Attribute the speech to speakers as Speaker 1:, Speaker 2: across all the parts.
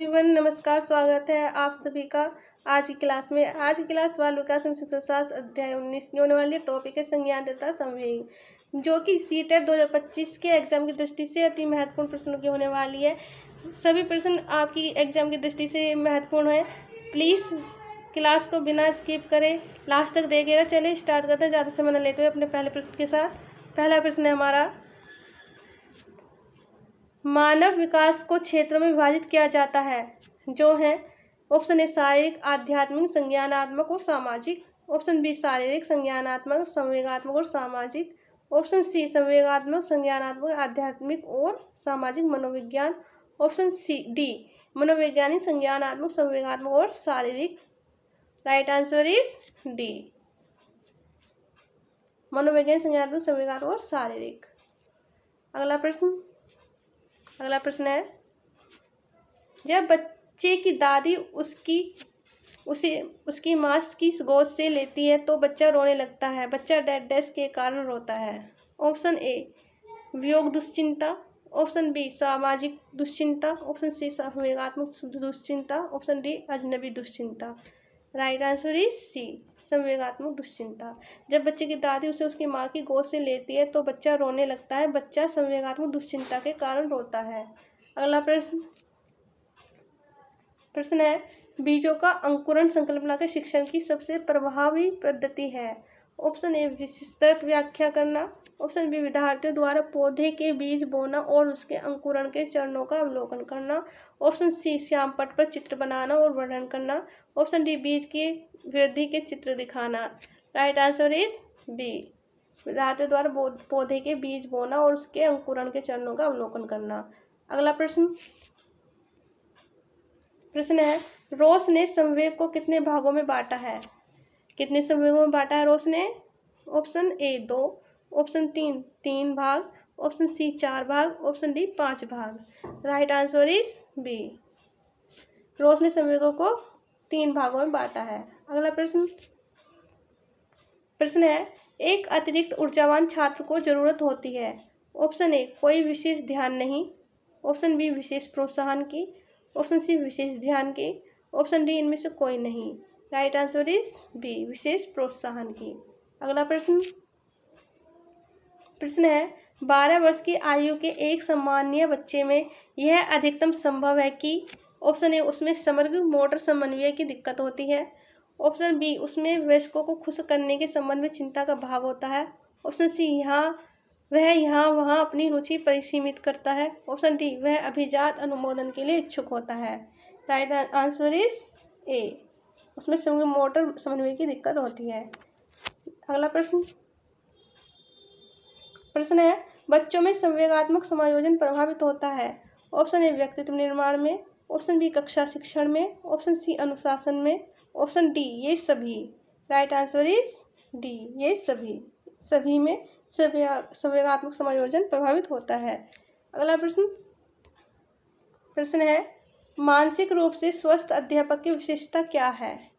Speaker 1: Everyone, नमस्कार। स्वागत है आप सभी का आज की क्लास में। आज की क्लास बाल विकास एवं शिक्षा शास्त्र अध्याय 19 की होने वाली टॉपिक है संज्ञान तथा संवेग, जो कि सीटेट 2025 के एग्जाम की दृष्टि से अति महत्वपूर्ण प्रश्नों की होने वाली है। सभी प्रश्न आपकी एग्जाम की दृष्टि से महत्वपूर्ण है। प्लीज़ क्लास को बिना स्किप करे लास्ट तक देखिएगा। चलिए स्टार्ट करते हैं, ज़्यादा समय न लेते हुए अपने पहले प्रश्न के साथ। पहला प्रश्न है हमारा, मानव विकास को क्षेत्रों में विभाजित किया जाता है, जो है ऑप्शन ए शारीरिक, आध्यात्मिक, संज्ञानात्मक और सामाजिक। ऑप्शन बी शारीरिक, संज्ञानात्मक, संवेगात्मक और सामाजिक। ऑप्शन सी संवेगात्मक, संज्ञानात्मक, आध्यात्मिक और सामाजिक मनोविज्ञान। ऑप्शन सी डी मनोवैज्ञानिक, संज्ञानात्मक, संवेगात्मक और शारीरिक। राइट आंसर इज डी, मनोवैज्ञानिक, संज्ञानात्मक, संवेगात्मक और शारीरिक। अगला प्रश्न है, जब बच्चे की दादी उसकी मां की गोद से लेती है तो बच्चा रोने लगता है। बच्चा डैश के कारण रोता है। ऑप्शन ए वियोग दुश्चिंता, ऑप्शन बी सामाजिक दुश्चिंता, ऑप्शन सी संवेगात्मक दुश्चिंता, ऑप्शन डी अजनबी दुश्चिंता। राइट आंसर इज सी, संवेगात्मक दुश्चिंता। जब बच्चे की दादी उसे उसकी माँ की गोद से लेती है तो बच्चा रोने लगता है। बच्चा संवेगात्मक दुश्चिंता के कारण रोता है। अगला प्रश्न है, बीजों का अंकुरण संकल्पना के शिक्षण की सबसे प्रभावी पद्धति है। ऑप्शन ए विस्तृत व्याख्या करना, ऑप्शन बी विद्यार्थियों द्वारा पौधे के बीज बोना और उसके अंकुरण के चरणों का अवलोकन करना, ऑप्शन सी श्यामपट्ट पर चित्र बनाना और वर्णन करना, ऑप्शन डी बीज की वृद्धि के चित्र दिखाना। राइट आंसर इज बी, विद्यार्थियों द्वारा पौधे के बीज बोना और उसके अंकुरण के चरणों का अवलोकन करना। अगला प्रश्न है, रोस ने संवेग को कितने भागों में बांटा है? कितने संवेगों में बांटा है रोस ने? ऑप्शन ए 2, ऑप्शन 3 भाग, ऑप्शन सी 4 भाग, ऑप्शन डी 5 भाग। राइट आंसर इज बी, रोस ने संवेगों को 3 भागों में बांटा है। अगला प्रश्न है, एक अतिरिक्त ऊर्जावान छात्र को जरूरत होती है। ऑप्शन ए कोई विशेष ध्यान नहीं, ऑप्शन बी विशेष प्रोत्साहन की, ऑप्शन सी विशेष ध्यान की, ऑप्शन डी इनमें से कोई नहीं। राइट आंसर इज बी, विशेष प्रोत्साहन की। अगला प्रश्न है, 12 वर्ष की आयु के एक सामान्य बच्चे में यह अधिकतम संभव है कि ऑप्शन ए उसमें समग्र मोटर समन्वय की दिक्कत होती है, ऑप्शन बी उसमें वयस्कों को खुश करने के संबंध में चिंता का भाव होता है, ऑप्शन सी वह यहाँ वहाँ अपनी रुचि परिसीमित करता है, ऑप्शन डी वह अभिजात अनुमोदन के लिए इच्छुक होता है। राइट आंसर इज ए, उसमें समग्र मोटर समन्वय की दिक्कत होती है। अगला प्रश्न है, बच्चों में संवेगात्मक समायोजन प्रभावित होता है। ऑप्शन ए व्यक्तित्व निर्माण में, ऑप्शन बी कक्षा शिक्षण में, ऑप्शन सी अनुशासन में, ऑप्शन डी ये सभी। राइट आंसर इज डी, ये सभी में संवेगात्मक समायोजन प्रभावित होता है। अगला प्रश्न है, मानसिक रूप से स्वस्थ अध्यापक की विशेषता क्या है?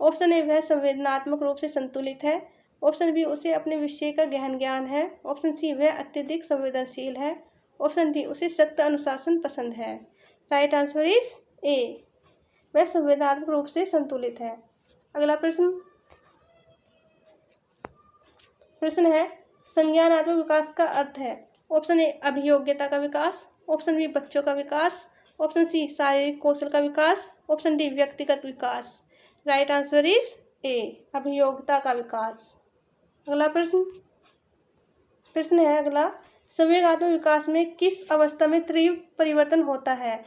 Speaker 1: ऑप्शन ए वह संवेदनात्मक रूप से संतुलित है, ऑप्शन बी उसे अपने विषय का गहन ज्ञान है, ऑप्शन सी वह अत्यधिक संवेदनशील है, ऑप्शन डी उसे सख्त अनुशासन पसंद है। राइट आंसर इज ए, वह संवेदनात्मक रूप से संतुलित है। अगला प्रश्न है, संज्ञानात्मक विकास का अर्थ है। ऑप्शन ए अभियोग्यता का विकास, ऑप्शन बी बच्चों का विकास, ऑप्शन सी शारीरिक कौशल का विकास, ऑप्शन डी व्यक्तिगत विकास। राइट आंसर इज ए, अभियोग्यता का विकास। अगला प्रश्न है अगला, संवेगात्मक विकास में किस अवस्था में तीव्र परिवर्तन होता है?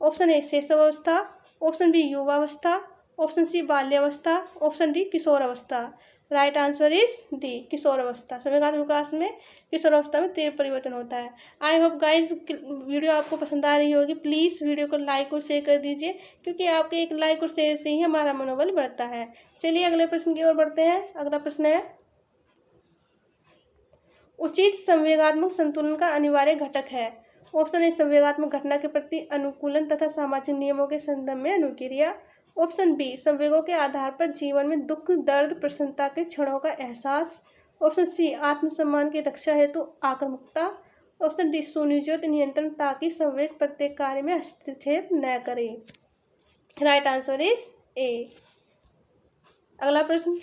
Speaker 1: ऑप्शन ए शैशवावस्था, ऑप्शन बी युवावस्था, ऑप्शन सी बाल्यावस्था, ऑप्शन डी किशोरावस्था। राइट आंसर इज डी, किशोरावस्था। संवेगात्मक विकास में किशोरावस्था में तीव्र परिवर्तन होता है। आई होप गाइज वीडियो आपको पसंद आ रही होगी। प्लीज़ वीडियो को लाइक और शेयर कर दीजिए, क्योंकि आपके एक लाइक और शेयर से ही हमारा मनोबल बढ़ता है। चलिए अगले प्रश्न की ओर बढ़ते हैं। अगला प्रश्न है, उचित संवेगात्मक संतुलन का अनिवार्य घटक है। ऑप्शन ए संवेगात्मक घटना के प्रति अनुकूलन तथा सामाजिक नियमों के संदर्भ में अनुक्रिया, ऑप्शन बी संवेगों के आधार पर जीवन में दुख, दर्द, प्रसन्नता के क्षणों का एहसास, ऑप्शन सी आत्मसम्मान की रक्षा हेतु आक्रामकता, ऑप्शन डी सुनियोजित नियंत्रण, ताकि संवेग प्रत्येक कार्य में हस्तक्षेप न करे। राइट आंसर इज ए। अगला प्रश्न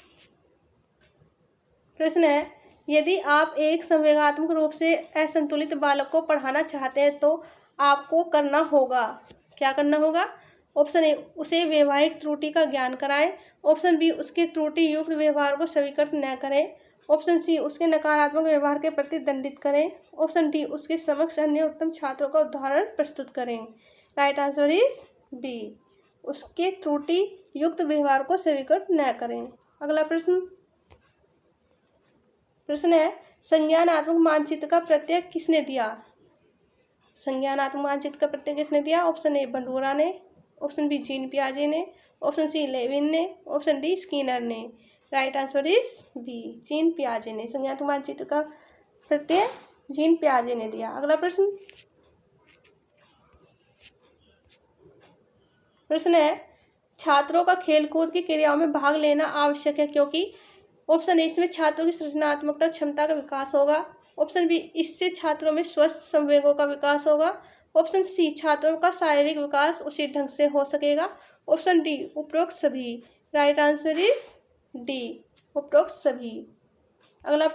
Speaker 1: है, यदि आप एक संवेगात्मक रूप से असंतुलित बालक को पढ़ाना चाहते हैं तो आपको करना होगा, क्या करना होगा? ऑप्शन ए उसे वैवाहिक त्रुटि का ज्ञान कराएं। ऑप्शन बी उसके त्रुटि युक्त व्यवहार को स्वीकृत न करें। ऑप्शन सी उसके नकारात्मक व्यवहार के प्रति दंडित करें। ऑप्शन डी उसके समक्ष अन्य उत्तम छात्रों का उदाहरण प्रस्तुत करें। राइट आंसर इज बी, उसके त्रुटि युक्त व्यवहार को स्वीकृत न करें। अगला प्रश्न है, संज्ञानात्मक मानचित्र का प्रत्यय किसने दिया? संज्ञानात्मक मानचित्र का प्रत्यय किसने दिया? ऑप्शन ए बंडूरा ने, ऑप्शन बी जीन पियाजे ने, ऑप्शन सी लेविन ने, ऑप्शन डी स्किनर ने। Right answer is B, Jean पियाजे ने संज्ञानात्मक मानचित्र का प्रत्यय जीन पियाजे ने दिया। अगला प्रश्न है, छात्रों का खेलकूद की क्रियाओं में भाग लेना आवश्यक है क्योंकि ऑप्शन ए इसमें छात्रों की सृजनात्मकता क्षमता का विकास होगा। ऑप्शन बी इससे छात्रों में स्वस्थ संवेगों का विकास होगा। ऑप्शन सी छात्रों का शारीरिक विकास उचित ढंग से हो सकेगा। ऑप्शन डी उपरोक्त सभी। राइट आंसर इज डी, उपरोक्त सभी। अगला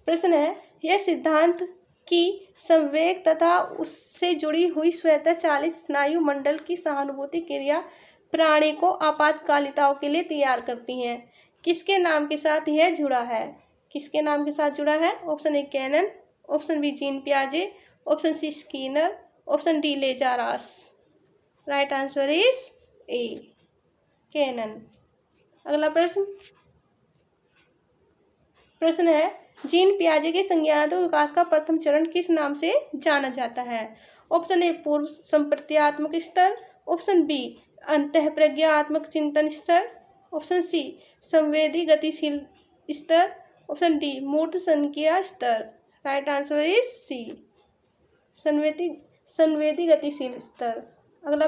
Speaker 1: प्रश्न है, यह सिद्धांत कि संवेग तथा उससे जुड़ी हुई स्वतः चालित स्नायु मंडल की सहानुभूति क्रिया प्राणी को आपातकालिताओं के लिए तैयार करती हैं, किसके नाम के साथ यह जुड़ा है? किसके नाम के साथ जुड़ा है? Option A Cannon, option B Jean पियाजे, option C Skinner, option D Lazarus. Right answer is A, Cannon. अगला प्रश्न है, जीन पियाजे के संज्ञानात्मक विकास का प्रथम चरण किस नाम से जाना जाता है? ऑप्शन ए पूर्व संप्रत्यात्मक स्तर, ऑप्शन बी अंतःप्रज्ञात्मक चिंतन स्तर, ऑप्शन सी संवेदी गतिशील स्तर, ऑप्शन डी मूर्त संज्ञा स्तर। राइट आंसर इज सी, संवेदी गतिशील स्तर। अगला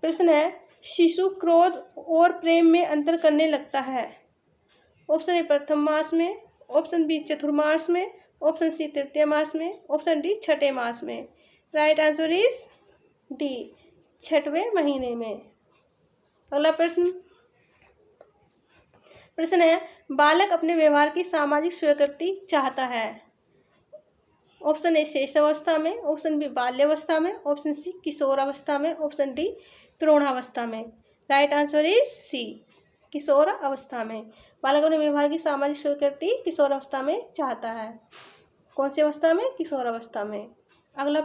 Speaker 1: प्रश्न है, शिशु क्रोध और प्रेम में अंतर करने लगता है। ऑप्शन ए प्रथम मास में, ऑप्शन बी चतुर्मास में, ऑप्शन सी तृतीय मास में, ऑप्शन डी छठे मास में। राइट आंसर इज डी, छठवें महीने में। अगला प्रश्न है, बालक अपने व्यवहार की सामाजिक स्वीकृति चाहता है। ऑप्शन ए शेष अवस्था में, ऑप्शन बी बाल्यावस्था में, ऑप्शन सी किशोरावस्था में, ऑप्शन डी प्रौढ़ावस्था में। राइट आंसर इज सी, किशोर अवस्था में। बालक अपने व्यवहार की सामाजिक स्वीकृति किशोर अवस्था में चाहता है। कौन सी अवस्था में? किशोर अवस्था में। अगला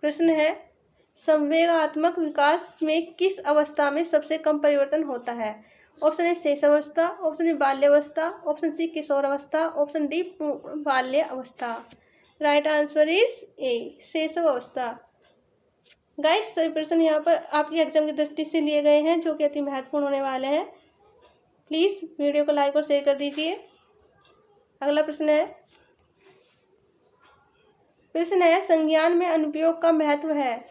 Speaker 1: प्रश्न है, संवेगात्मक विकास में किस अवस्था में सबसे कम परिवर्तन होता है? ऑप्शन ए शेष अवस्था, ऑप्शन बी बाल्यावस्था, ऑप्शन सी किशोर अवस्था, ऑप्शन डी बाल्य अवस्था। राइट आंसर इज ए, शेष अवस्था। गाइस सभी प्रश्न यहाँ पर आपके एग्जाम की दृष्टि से लिए गए हैं जो कि अति महत्वपूर्ण होने वाले हैं। प्लीज़ वीडियो को लाइक और शेयर कर दीजिए। अगला प्रश्न है संज्ञान में अनुप्रयोग का महत्व है।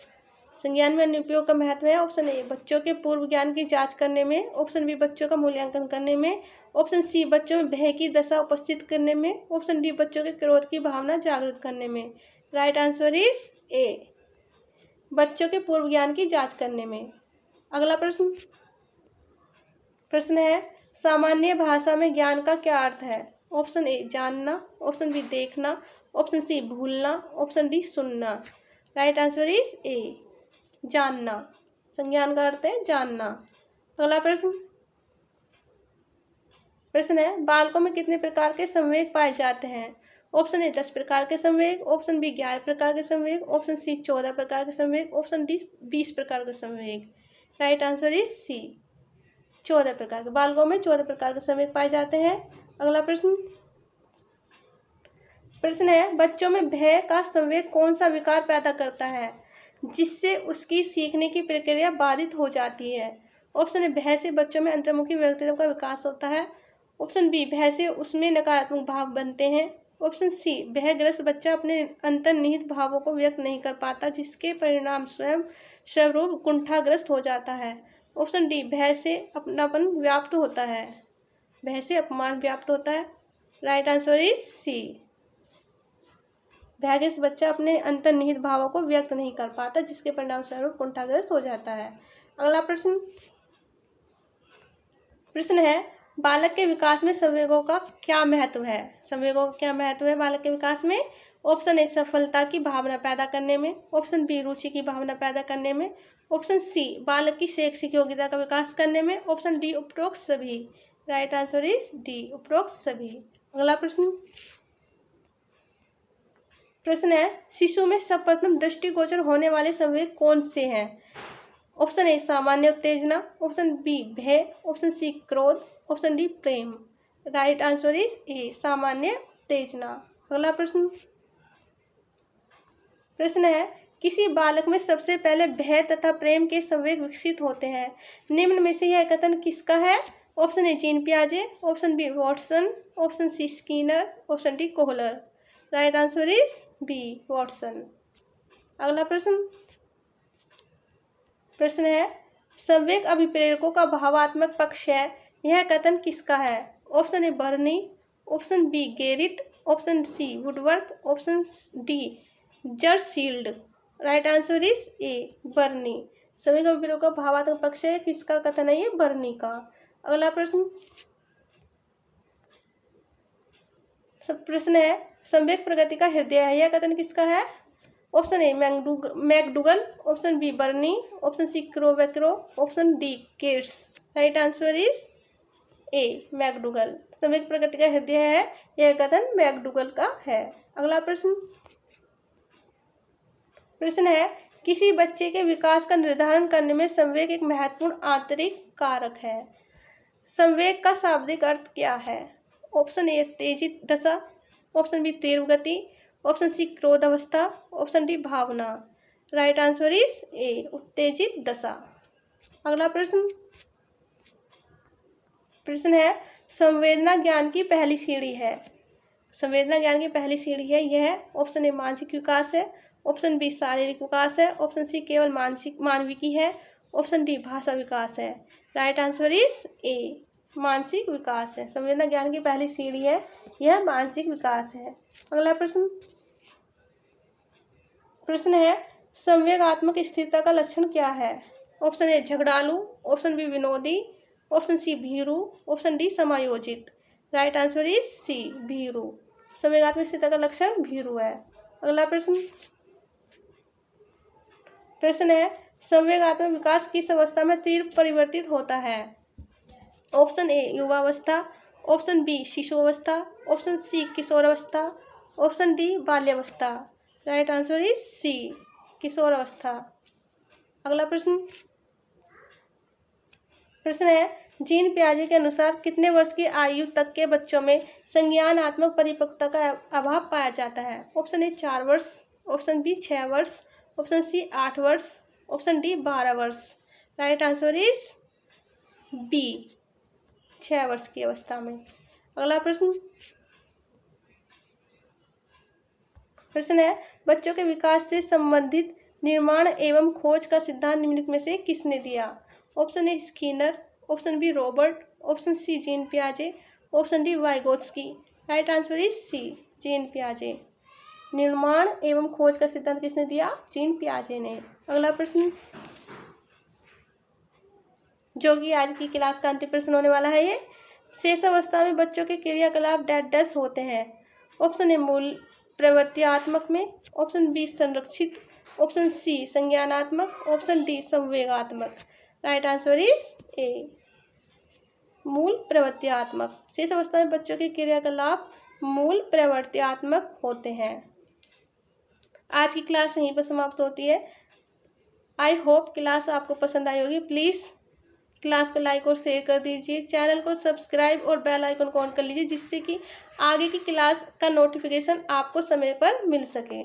Speaker 1: संज्ञान में अनुप्रयोग का महत्व है। ऑप्शन ए बच्चों के पूर्व ज्ञान की जांच करने में, ऑप्शन बी बच्चों का मूल्यांकन करने में, ऑप्शन सी बच्चों में भय की दशा उपस्थित करने में, ऑप्शन डी बच्चों के क्रोध की भावना जागृत करने में। राइट आंसर इज ए, बच्चों के पूर्व ज्ञान की जांच करने में। अगला प्रश्न है सामान्य भाषा में ज्ञान का क्या अर्थ है? ऑप्शन ए जानना, ऑप्शन बी देखना, ऑप्शन सी भूलना, ऑप्शन डी सुनना। राइट आंसर इज ए, जानना। संज्ञान का अर्थ है जानना। अगला प्रश्न है बालकों में कितने प्रकार के संवेग पाए जाते हैं? ऑप्शन ए 10 प्रकार के संवेग, ऑप्शन बी 11 प्रकार के संवेग, ऑप्शन सी 14 प्रकार के संवेग, ऑप्शन डी 20 प्रकार के संवेग। राइट आंसर इज सी, 14 प्रकार के। बालकों में 14 प्रकार के संवेग पाए जाते हैं। अगला प्रश्न है बच्चों में भय का संवेग कौन सा विकार पैदा करता है जिससे उसकी सीखने की प्रक्रिया बाधित हो जाती है? ऑप्शन ए भय से बच्चों में अंतर्मुखी व्यक्तित्व का विकास होता है, ऑप्शन बी भय से उसमें नकारात्मक भाव बनते हैं, ऑप्शन सी भयग्रस्त बच्चा अपने अंतर्निहित भावों को व्यक्त नहीं कर पाता जिसके परिणाम स्वरूप कुंठाग्रस्त हो जाता है, ऑप्शन डी भय से अपनापन व्याप्त होता है। भय से अपमान व्याप्त होता है। Right answer is C. भय से बच्चा अपने अंतर्निहित भावों को व्यक्त नहीं कर पाता, जिसके परिणाम स्वरूप कुंठाग्रस्त हो जाता है। अगला प्रश्न है बालक के विकास में संवेगों का क्या महत्व है? संवेगों का क्या महत्व है बालक के विकास में? ऑप्शन ए सफलता की भावना पैदा करने में, ऑप्शन बी रुचि की भावना पैदा करने में, ऑप्शन सी बालक की शैक्षिक योग्यता का विकास करने में, ऑप्शन डी उपरोक्त सभी। राइट आंसर इज डी, उपरोक्त सभी। अगला प्रश्न है शिशु में सर्वप्रथम दृष्टिगोचर होने वाले संवेग कौन से हैं? ऑप्शन ए सामान्य उत्तेजना, ऑप्शन बी भय, ऑप्शन सी क्रोध, option D Prem. Right answer is ए सामान्य उत्तेजना। अगला प्रश्न है किसी बालक में सबसे पहले भय तथा प्रेम के संवेग विकसित होते हैं। निम्न में से यह कथन किसका है? ऑप्शन ए जीन पियाजे, option B Watson, option C Skinner, option D Kohler. Right answer is B Watson. अगला प्रश्न है संवेग अभिप्रेरकों का भावात्मक पक्ष है, यह कथन किसका है? Option A Burney, option B Gerrit, option C Woodworth, option D Jersild. Right answer is A Burney. संवेग अभिप्रेरकों का भावात्मक पक्ष है, किसका कथन है? ये बर्नी का। अगला प्रश्न है संवेग प्रगति का हृदय है, यह कथन किसका है? Option A McDougall, option B Bernie, option C Crow Crow, option D Kates. Right answer is A McDougall. संवेग प्रगति का हृदय है, यह कथन मैकडुगल का है। अगला प्रश्न है किसी बच्चे के विकास का निर्धारण करने में संवेग एक महत्वपूर्ण आंतरिक कारक है। संवेग का शाब्दिक अर्थ क्या है? ऑप्शन ए उत्तेजित दशा, ऑप्शन बी तीव्र गति, ऑप्शन सी क्रोध अवस्था, ऑप्शन डी भावना। राइट आंसर इज ए उत्तेजित दशा। अगला प्रश्न है संवेदना ज्ञान की पहली सीढ़ी है। संवेदना ज्ञान की पहली सीढ़ी है, यह ऑप्शन ए मानसिक विकास है, ऑप्शन बी शारीरिक विकास है, ऑप्शन सी केवल मानविकी है, ऑप्शन डी भाषा विकास है। राइट आंसर इज ए मानसिक विकास है। संवेदना ज्ञान की पहली सीढ़ी है, यह मानसिक विकास है। अगला प्रश्न है संवेगात्मक स्थिरता का लक्षण क्या है? ऑप्शन ए झगड़ालू, ऑप्शन बी विनोदी, ऑप्शन सी भीरू, ऑप्शन डी समायोजित। राइट आंसर इज सी भीरू। संवेगात्मक स्थिरता का लक्षण भीरू है। अगला प्रश्न है संवेगात्मक विकास किस अवस्था में तीव्र परिवर्तित होता है? ऑप्शन ए युवावस्था, ऑप्शन बी शिशुअवस्था, ऑप्शन सी किशोरावस्था, ऑप्शन डी बाल्यावस्था। राइट आंसर इज सी किशोरावस्था। अगला प्रश्न है जीन पियाजे के अनुसार कितने वर्ष की आयु तक के बच्चों में संज्ञानात्मक परिपक्वता का अभाव पाया जाता है? ऑप्शन ए 4 वर्ष, ऑप्शन बी 6 वर्ष, ऑप्शन सी 8 वर्ष, ऑप्शन डी 12 वर्ष। राइट आंसर इज बी 6 वर्ष की अवस्था में। अगला प्रश्न है बच्चों के विकास से संबंधित निर्माण एवं खोज का सिद्धांत निम्नलिखित में से किसने दिया? ऑप्शन ए Skinner, option B Robert, option C gene पियाजे, option D Vygotsky. Right answer is C gene पियाजे। निर्माण एवं खोज का सिद्धांत किसने दिया? जीन पियाजे ने। अगला प्रश्न जो कि आज की क्लास का अंतिम प्रश्न होने वाला है, ये शेष अवस्था में बच्चों के क्रियाकलाप डैश होते हैं। ऑप्शन ए मूल प्रवृत्त्यात्मक में, ऑप्शन बी संरक्षित, ऑप्शन सी संज्ञानात्मक, ऑप्शन डी संवेगात्मक। राइट आंसर इज ए मूल प्रवृत्त्यात्मक। शेष अवस्था में बच्चों के क्रियाकलाप मूल प्रवृत्त्यात्मक होते हैं। आज की क्लास यहीं पर समाप्त होती है। आई होप क्लास आपको पसंद आई होगी। प्लीज़ क्लास को लाइक और शेयर कर दीजिए, चैनल को सब्सक्राइब और बेल आइकन को ऑन कर लीजिए, जिससे कि आगे की क्लास का नोटिफिकेशन आपको समय पर मिल सके।